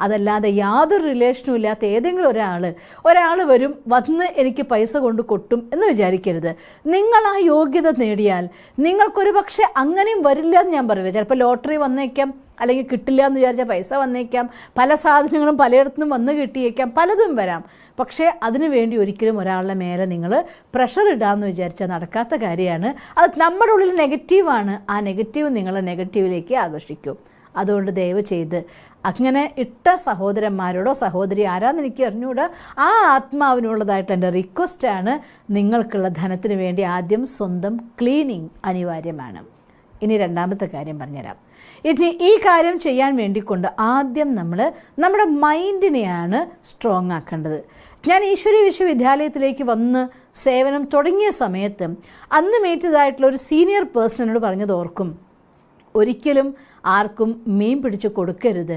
അതല്ലാതെ യാതൊരു റിലേഷനും ഇല്ലാത്ത ഏതെങ്കിലും ഒരാൾ വന്ന് എനിക്ക് പൈസ കൊണ്ട് കൊട്ടും എന്ന് വിചാരിക്കരുത്. നിങ്ങൾ ആ യോഗ്യത നേടിയാൽ നിങ്ങൾക്കൊരു പക്ഷേ അങ്ങനെയും വരില്ല എന്ന് ഞാൻ പറയില്ല. ചിലപ്പോൾ ലോട്ടറി വന്നേക്കാം, അല്ലെങ്കിൽ കിട്ടില്ല എന്ന് വിചാരിച്ചാൽ പൈസ വന്നേക്കാം, പല സാധനങ്ങളും പലയിടത്തുനിന്നും വന്ന് കിട്ടിയേക്കാം, പലതും വരാം. പക്ഷേ അതിനു വേണ്ടി ഒരിക്കലും ഒരാളുടെ മേലെ നിങ്ങൾ പ്രഷർ ഇടാമെന്ന് വിചാരിച്ചാൽ നടക്കാത്ത കാര്യമാണ്. അത് നമ്മുടെ ഉള്ളിൽ നെഗറ്റീവാണ്. ആ നെഗറ്റീവ് നിങ്ങളെ നെഗറ്റീവിലേക്ക് ആകർഷിക്കും. അതുകൊണ്ട് ദയവ് ചെയ്ത് അങ്ങനെ ഇട്ട സഹോദരന്മാരോടോ സഹോദരി ആരാന്ന് എനിക്ക് അറിഞ്ഞുകൂടാ, ആ ആത്മാവിനുള്ളതായിട്ട് എൻ്റെ റിക്വസ്റ്റാണ്, നിങ്ങൾക്കുള്ള ധനത്തിന് വേണ്ടി ആദ്യം സ്വന്തം ക്ലീനിങ് അനിവാര്യമാണ്. ഇനി രണ്ടാമത്തെ കാര്യം പറഞ്ഞുതരാം. ഇനി ഈ കാര്യം ചെയ്യാൻ വേണ്ടിക്കൊണ്ട് ആദ്യം നമ്മൾ നമ്മുടെ മൈൻഡിനെയാണ് സ്ട്രോങ് ആക്കേണ്ടത്. ഞാൻ ഈശ്വരീയ വിശ്വവിദ്യാലയത്തിലേക്ക് വന്ന് സേവനം തുടങ്ങിയ സമയത്ത് അന്ന് മീറ്റതായിട്ടുള്ള ഒരു സീനിയർ പേഴ്സണോട് പറഞ്ഞത് ഓർക്കും, ഒരിക്കലും ആർക്കും മീൻ പിടിച്ച് കൊടുക്കരുത്.